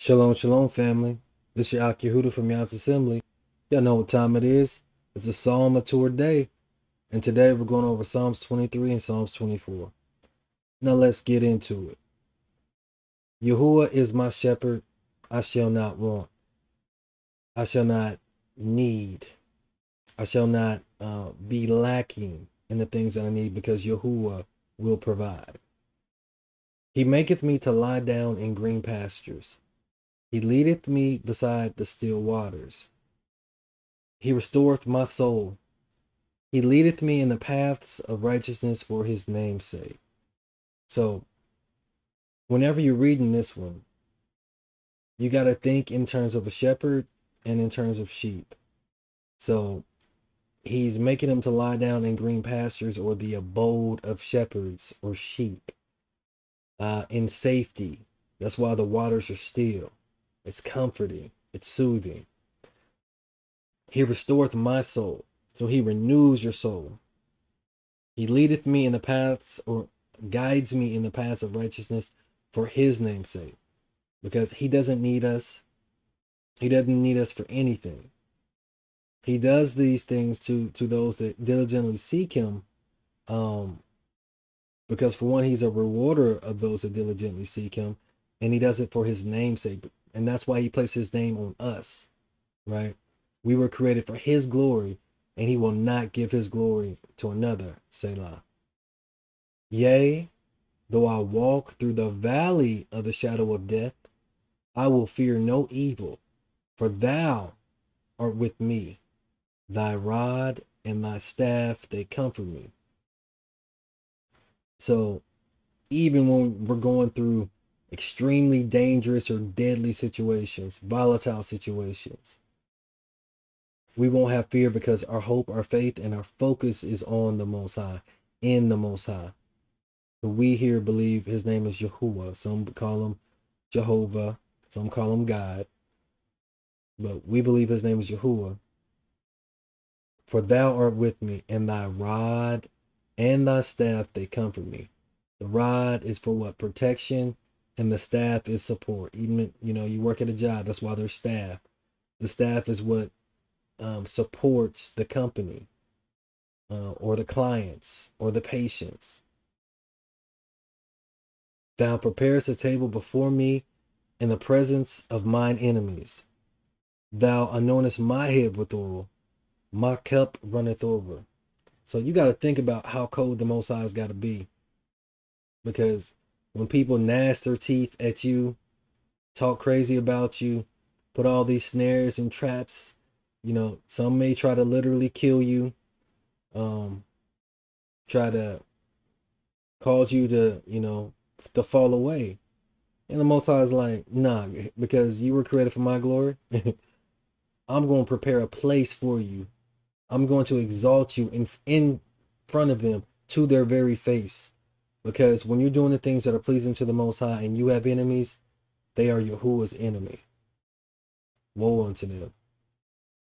Shalom, shalom, family. This is your Yehuda from YAH'S Assembly. Y'all know what time it is. It's a Psalm or two a day. And today we're going over Psalms 23 and Psalms 24. Now let's get into it. Yahuwah is my shepherd. I shall not want. I shall not need. I shall not be lacking in the things that I need because Yahuwah will provide. He maketh me to lie down in green pastures. He leadeth me beside the still waters. He restoreth my soul. He leadeth me in the paths of righteousness for his name's sake. So, whenever you're reading this one, you got to think in terms of a shepherd and in terms of sheep. So, he's making them to lie down in green pastures or the abode of shepherds or sheep in safety. That's why the waters are still. It's comforting. It's soothing. He restoreth my soul. So he renews your soul. He leadeth me in the paths or guides me in the paths of righteousness for his name's sake. Because he doesn't need us. He doesn't need us for anything. He does these things to those that diligently seek him. Because for one, he's a rewarder of those that diligently seek him. And he does it for his name's sake. And that's why he placed his name on us. Right? We were created for his glory. And he will not give his glory to another. Selah. Yea, though I walk through the valley of the shadow of death, I will fear no evil, for thou art with me. Thy rod and thy staff, they comfort me. So even when we're going through extremely dangerous or deadly situations, volatile situations, we won't have fear because our hope, our faith, and our focus is on the Most High, in the Most High. But we here believe his name is Yahuwah. Some call him Jehovah. Some call him God. But we believe his name is Yahuwah. For thou art with me, and thy rod and thy staff, they comfort me. The rod is for what? Protection, and the staff is support. Even, you work at a job, that's why there's staff. The staff is what supports the company or the clients or the patients. Thou preparest a table before me in the presence of mine enemies. Thou anointest my head with oil. My cup runneth over. So you got to think about how cold the Most High's got to be. Because when people gnash their teeth at you, talk crazy about you, put all these snares and traps, some may try to literally kill you, try to cause you to fall away. And the Most High is like, nah, because you were created for my glory, I'm going to prepare a place for you. I'm going to exalt you in front of them to their very face. Because when you're doing the things that are pleasing to the Most High and you have enemies, they are Yahuwah's enemy. Woe unto them.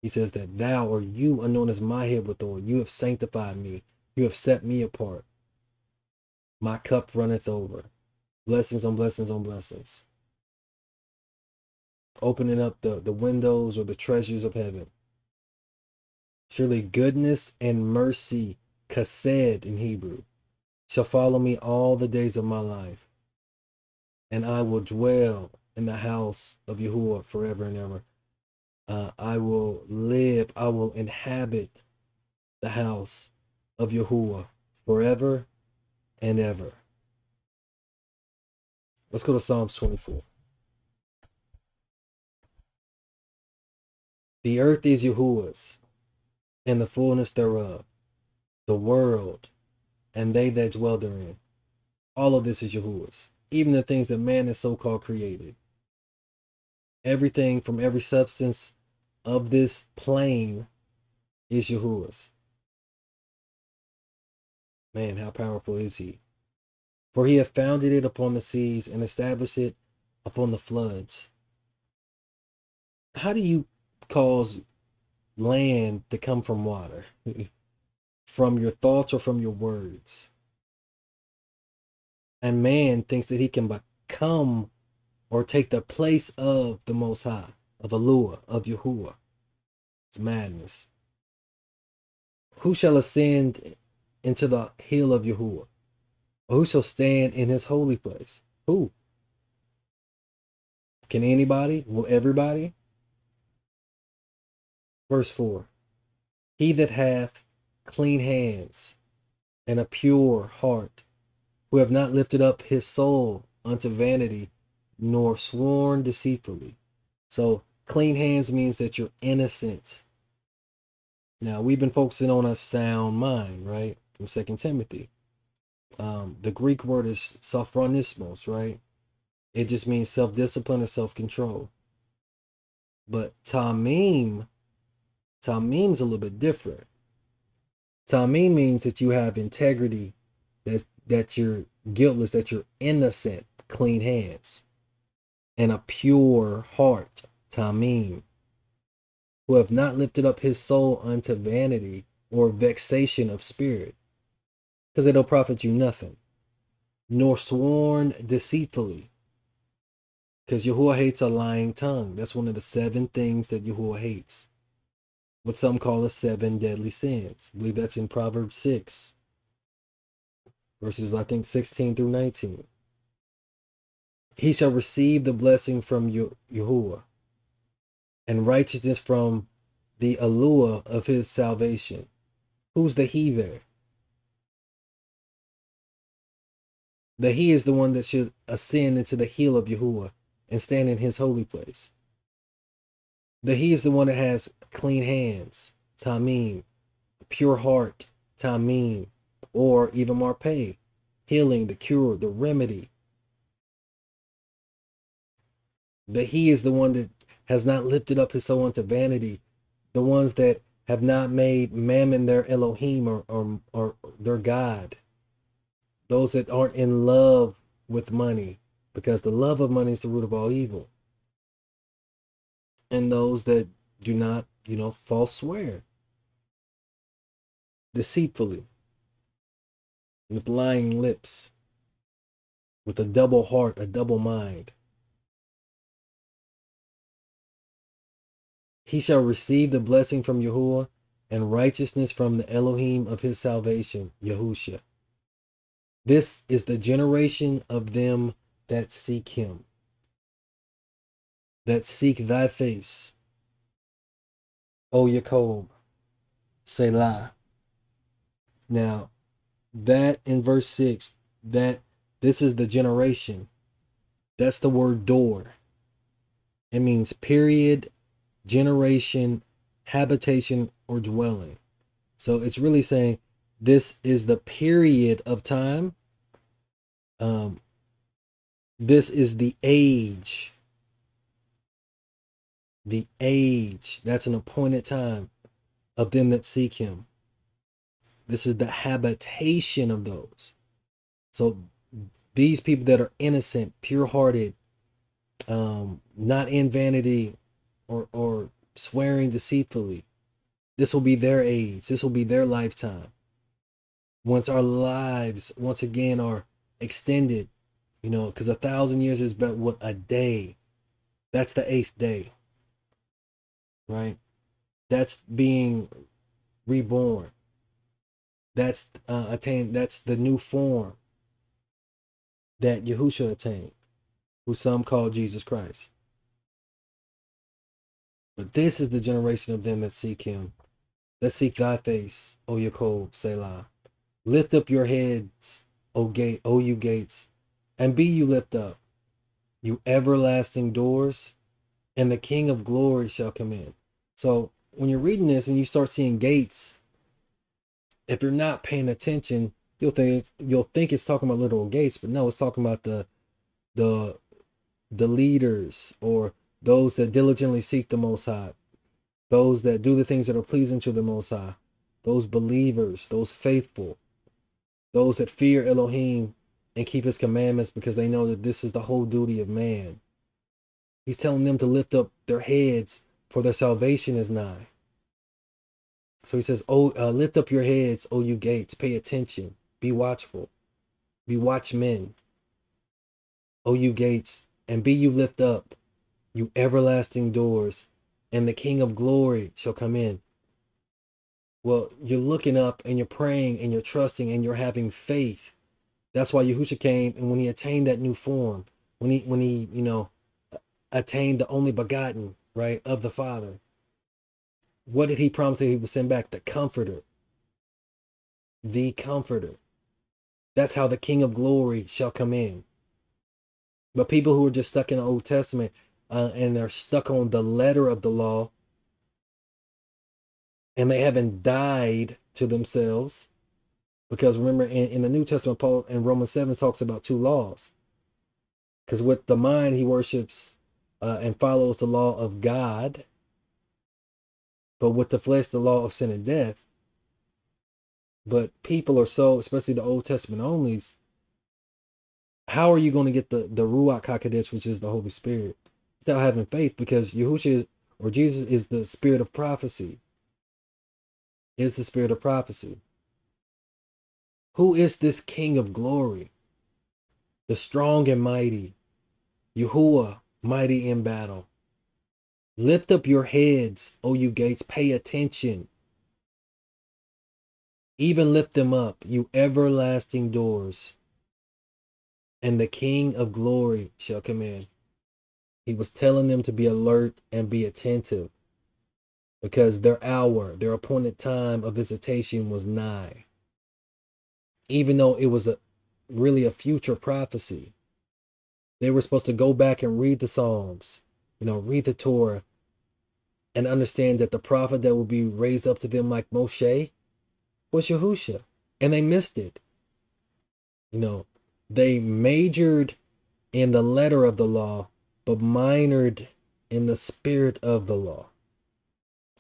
He says that thou or you anointest my head with oil. You have sanctified me. You have set me apart. My cup runneth over. Blessings on blessings on blessings. Opening up the windows or the treasures of heaven. Surely goodness and mercy, chesed in Hebrew, shall follow me all the days of my life. And I will dwell in the house of Yahuwah forever and ever. I will live, I will inhabit the house of Yahuwah forever and ever. Let's go to Psalms 24. The earth is Yahuwah's, and the fullness thereof, the world, and they that dwell therein. All of this is Yahuwah's, even the things that man has so-called created. Everything from every substance of this plane is Yahuwah's. Man, how powerful is he? For he hath founded it upon the seas and established it upon the floods. How do you cause land to come from water? From your thoughts or from your words? And man thinks that he can become or take the place of the Most High, of Alua, of Yahuwah. It's madness. Who shall ascend into the hill of Yahuwah? Or who shall stand in his holy place? Who? Can anybody? Will everybody? Verse 4. He that hath clean hands and a pure heart, who have not lifted up his soul unto vanity, nor sworn deceitfully. So clean hands means that you're innocent. Now, we've been focusing on a sound mind, right? From 2 Timothy. The Greek word is sophronismos, right? It just means self-discipline or self-control. But tamim's a little bit different. Tamim means that you have integrity, that you're guiltless, that you're innocent, clean hands, and a pure heart, tamim, who have not lifted up his soul unto vanity or vexation of spirit, because it'll profit you nothing, nor sworn deceitfully, because Yahuwah hates a lying tongue. That's one of the 7 things that Yahuwah hates, what some call the 7 deadly sins. I believe that's in Proverbs 6, verses, I think, 16 through 19. He shall receive the blessing from Yahuwah, and righteousness from the Alua of his salvation. Who's the he there? The he is the one that should ascend into the hill of Yahuwah and stand in his holy place. The he is the one that has clean hands, tamim, pure heart, tamim, or even marpeh, healing, the cure, the remedy. The he is the one that has not lifted up his soul unto vanity, the ones that have not made mammon their Elohim or their God. Those that aren't in love with money, because the love of money is the root of all evil. And those that do not, false swear deceitfully, with lying lips, with a double heart, a double mind. He shall receive the blessing from Yahuwah and righteousness from the Elohim of his salvation, Yahusha. This is the generation of them that seek him, that seek thy face, O Yaakov, Selah. Now, that in verse 6, that this is the generation, that's the word door. It means period, generation, habitation, or dwelling. So it's really saying this is the period of time. This is the age. The age. That's an appointed time of them that seek him. This is the habitation of those. So these people that are innocent, pure-hearted, not in vanity or swearing deceitfully, this will be their age. This will be their lifetime. Once our lives, once again, are extended, because 1,000 years is but what, a day. That's the 8th day, right? That's being reborn. That's attained. That's the new form that Yahushua attained, who some call Jesus Christ. But this is the generation of them that seek him, that seek thy face, O Yaakov, Selah. Lift up your heads, O you gates, and be you lift up, you everlasting doors, and the King of glory shall come in. So when you're reading this and you start seeing gates, if you're not paying attention, you'll think it's talking about literal gates, but no, it's talking about the leaders, or those that diligently seek the Most High, those that do the things that are pleasing to the Most High, those believers, those faithful, those that fear Elohim and keep his commandments, because they know that this is the whole duty of man. He's telling them to lift up their heads, for their salvation is nigh. So he says, lift up your heads, O you gates, pay attention, be watchful, be watchmen. O you gates, and be you lift up, you everlasting doors, and the King of glory shall come in. Well, you're looking up and you're praying and you're trusting and you're having faith. That's why Yahushua came, and when he attained that new form, when he attained the only begotten, right, of the Father, what did he promise that he would send back? The Comforter. The Comforter. That's how the King of glory shall come in. But people who are just stuck in the Old Testament and they're stuck on the letter of the law, and they haven't died to themselves, because remember in the New Testament, Paul in Romans 7 talks about two laws. Because with the mind he worships and follows the law of God, but with the flesh the law of sin and death. But people are so, especially the Old Testament onlys, how are you going to get the Ruach HaKodesh, which is the Holy Spirit, without having faith? Because Yahushua is, or Jesus is the spirit of prophecy. Is the spirit of prophecy. Who is this King of glory? The strong and mighty, Yahuwah, mighty in battle. Lift up your heads, O you gates, pay attention. Even lift them up, you everlasting doors, and the King of glory shall come in. He was telling them to be alert and be attentive, because their hour, their appointed time of visitation was nigh. Even though it was really a future prophecy, they were supposed to go back and read the Psalms, read the Torah, and understand that the prophet that will be raised up to them like Moshe was Yahushua. And they missed it. They majored in the letter of the law, but minored in the spirit of the law,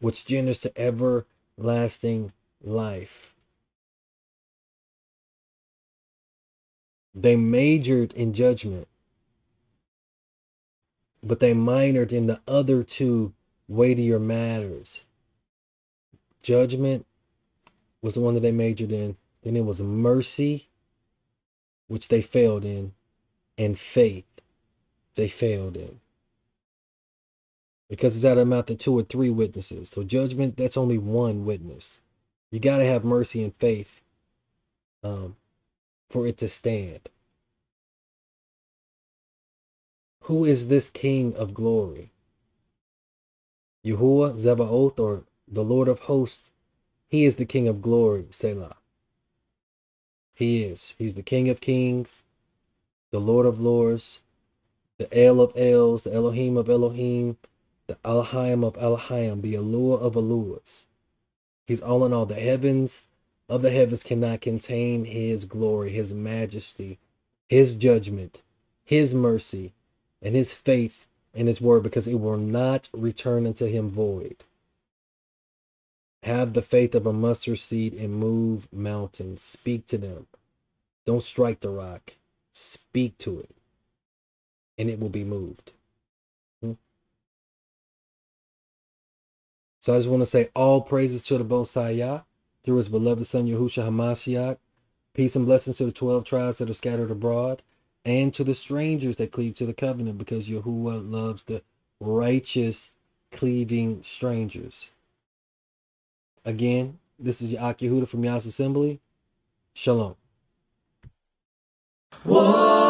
which genders to everlasting life. They majored in judgment, but they minored in the other two weightier matters. Judgment was the one that they majored in. Then it was mercy, which they failed in, and faith they failed in. Because it's out of the mouth of 2 or 3 witnesses. So judgment, that's only one witness. You got to have mercy and faith for it to stand. Who is this King of glory? Yahuwah Zebaoth, or the Lord of hosts. He is the King of glory, Selah. He is. He's the King of kings, the Lord of lords, the El of Els, the Elohim of Elohim, the Elohim of Elohim, the Eluah of Eluahs. He's all in all. The heavens of the heavens cannot contain his glory, his majesty, his judgment, his mercy, and his faith in his word, because it will not return unto him void. Have the faith of a mustard seed and move mountains. Speak to them. Don't strike the rock. Speak to it, and it will be moved. So I just want to say all praises to the Most High Yah through his beloved son Yahushua HaMashiach. Peace and blessings to the 12 tribes that are scattered abroad, and to the strangers that cleave to the covenant, because Yahuwah loves the righteous cleaving strangers. Again, this is YAH'S from YAH'S Assembly. Shalom. Whoa.